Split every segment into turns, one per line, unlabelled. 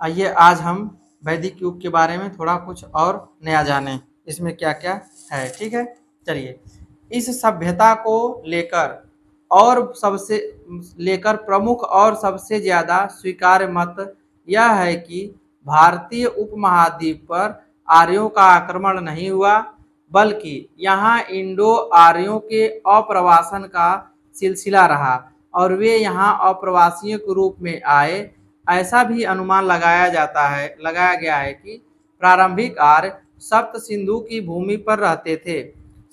आइए आज हम वैदिक युग के बारे में थोड़ा कुछ और नया जानें, इसमें क्या क्या है। ठीक है, चलिए। इस सभ्यता को लेकर और सबसे लेकर प्रमुख और सबसे ज़्यादा स्वीकार्य मत यह है कि भारतीय उपमहाद्वीप पर आर्यों का आक्रमण नहीं हुआ, बल्कि यहाँ इंडो आर्यों के अप्रवासन का सिलसिला रहा और वे यहाँ अप्रवासियों के रूप में आए। ऐसा भी अनुमान लगाया गया है कि प्रारंभिक आर्य सप्त सिंधु की भूमि पर रहते थे।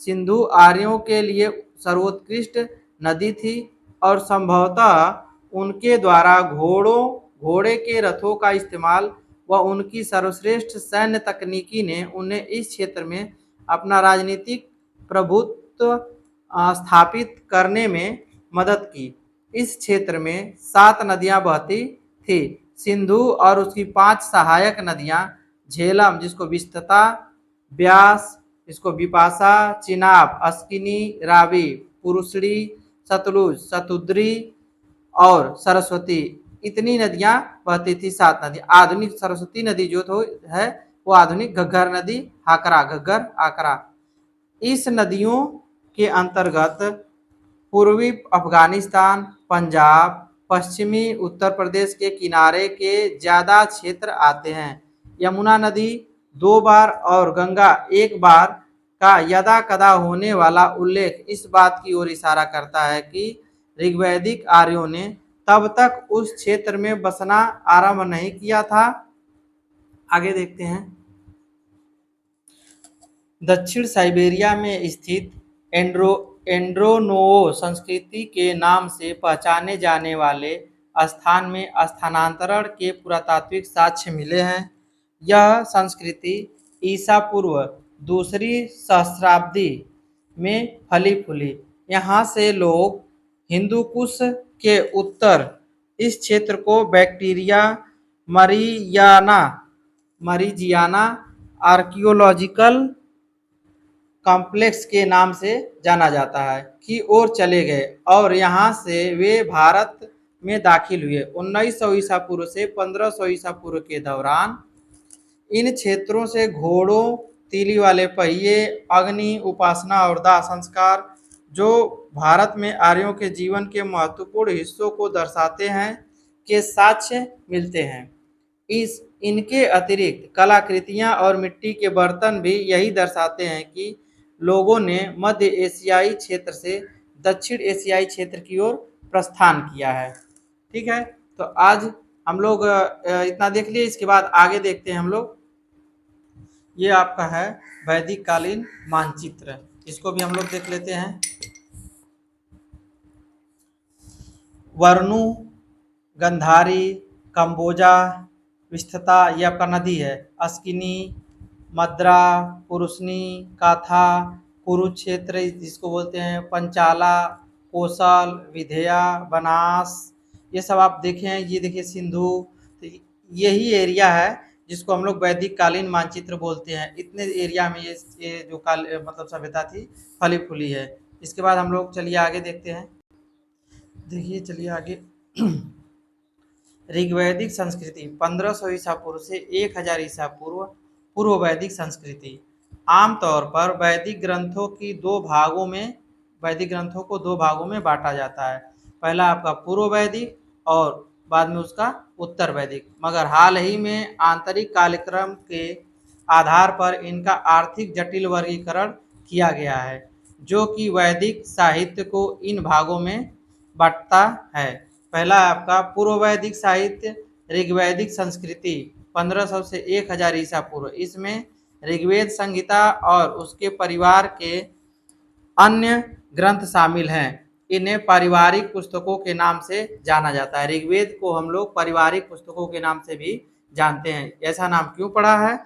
सिंधु आर्यों के लिए सर्वोत्कृष्ट नदी थी और संभवतः उनके द्वारा घोड़े के रथों का इस्तेमाल व उनकी सर्वश्रेष्ठ सैन्य तकनीकी ने उन्हें इस क्षेत्र में अपना राजनीतिक प्रभुत्व स्थापित करने में मदद की। इस क्षेत्र में 7 नदियां बहती थी। सिंधु और उसकी 5 सहायक नदियां झेलम, जिसको विस्तता, ब्यास, इसको बिपाशा, चिनाब, अस्किनी, रावी, पुरुषड़ी, सतलुज, सतुद्री और सरस्वती, इतनी नदियां बहती थी। 7 नदी। आधुनिक सरस्वती नदी जो तो है वो आधुनिक घग्गर नदी, हाकरा, घग्गर आकरा। इस नदियों के अंतर्गत पूर्वी अफगानिस्तान, पंजाब, पश्चिमी उत्तर प्रदेश के किनारे के ज़्यादा क्षेत्र आते हैं। यमुना नदी 2 बार और गंगा 1 बार का यदा कदा होने वाला उल्लेख इस बात की ओर इशारा करता है कि ऋग्वैदिक आर्यों ने तब तक उस क्षेत्र में बसना आरंभ नहीं किया था। आगे देखते हैं। दक्षिण साइबेरिया में स्थित एंड्रोनोवो संस्कृति के नाम से पहचाने जाने वाले स्थान में स्थानांतरण के पुरातात्विक साक्ष्य मिले हैं। यह संस्कृति ईसा पूर्व दूसरी सहस्राब्दी में फली फूली। यहाँ से लोग हिंदू कुश के उत्तर इस क्षेत्र को बैक्टीरिया मरीजियाना आर्कियोलॉजिकल कॉम्प्लेक्स के नाम से जाना जाता है की ओर चले गए और यहाँ से वे भारत में दाखिल हुए। 1900 ईसा पूर्व से 1500 ईसा पूर्व के दौरान इन क्षेत्रों से घोड़ों, तीली वाले पहिए, अग्नि उपासना और दाह संस्कार, जो भारत में आर्यों के जीवन के महत्वपूर्ण हिस्सों को दर्शाते हैं, के साक्ष्य मिलते हैं। इनके अतिरिक्त कलाकृतियाँ और मिट्टी के बर्तन भी यही दर्शाते हैं कि लोगों ने मध्य एशियाई क्षेत्र से दक्षिण एशियाई क्षेत्र की ओर प्रस्थान किया है। ठीक है, तो आज हम लोग इतना देख लिए। इसके बाद आगे देखते हैं हम लोग। ये आपका है वैदिक कालीन मानचित्र, इसको भी हम लोग देख लेते हैं। वर्णु, गंधारी, कंबोजा, विस्थता, ये आपका नदी है। अस्किनी, मद्रा, पुरुषनी, काथा, कुरुक्षेत्र जिसको बोलते हैं, पंचाला, कोसल, विधेया, बनास, ये सब आप देखें। ये देखिए सिंधु, तो यही एरिया है जिसको हम लोग वैदिक कालीन मानचित्र बोलते हैं। इतने एरिया में ये जो मतलब सभ्यता थी फली फूली है। इसके बाद हम लोग चलिए आगे देखते हैं। देखिए चलिए आगे। ऋग्वैदिक संस्कृति 1500 ईसा पूर्व से 1000 ईसा पूर्व पूर्व वैदिक संस्कृति। आमतौर पर वैदिक ग्रंथों को 2 भागों में बांटा जाता है। पहला आपका पूर्व वैदिक और बाद में उसका उत्तर वैदिक। मगर हाल ही में आंतरिक कार्यक्रम के आधार पर इनका आर्थिक जटिल वर्गीकरण किया गया है, जो कि वैदिक साहित्य को इन भागों में बांटता है। पहला आपका पूर्व वैदिक साहित्य, ऋग्वैदिक संस्कृति 1500 से 1000 ईसा पूर्व। इसमें ऋग्वेद संहिता और उसके परिवार के अन्य ग्रंथ शामिल हैं। इन्हें पारिवारिक पुस्तकों के नाम से जाना जाता है। ऋग्वेद को हम लोग पारिवारिक पुस्तकों के नाम से भी जानते हैं। ऐसा नाम क्यों पड़ा है?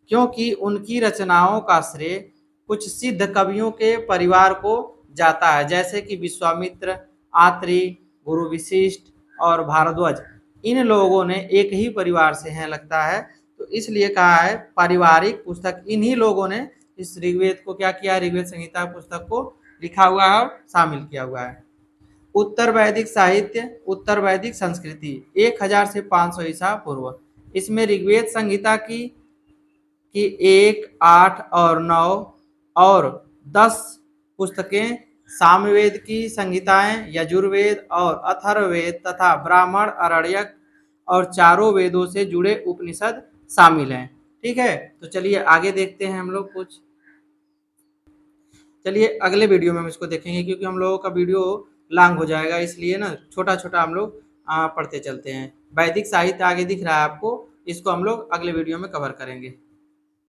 क्योंकि उनकी रचनाओं का श्रेय कुछ सिद्ध कवियों के परिवार को जाता है, जैसे कि विश्वामित्र, आत्रि, गुरु वशिष्ठ और भारद्वाज। इन लोगों ने एक ही परिवार से हैं लगता है, तो इसलिए कहा है पारिवारिक पुस्तक। इन्हीं लोगों ने इस ऋग्वेद को क्या किया, ऋग्वेद संहिता पुस्तक को लिखा हुआ है और शामिल किया हुआ है। उत्तर वैदिक साहित्य, उत्तर वैदिक संस्कृति 1000 से 500 ईसा पूर्व। इसमें ऋग्वेद संहिता की 1, 8 और 9 और 10 पुस्तकें, सामवेद की संहिताएं, यजुर्वेद और अथर्ववेद तथा ब्राह्मण, आरण्यक और चारों वेदों से जुड़े उपनिषद शामिल हैं। ठीक है, तो चलिए आगे देखते हैं हम लोग कुछ। चलिए अगले वीडियो में हम इसको देखेंगे, क्योंकि हम लोगों का वीडियो लॉन्ग हो जाएगा, इसलिए ना छोटा छोटा हम लोग पढ़ते चलते हैं। वैदिक साहित्य आगे दिख रहा है आपको, इसको हम लोग अगले वीडियो में कवर करेंगे।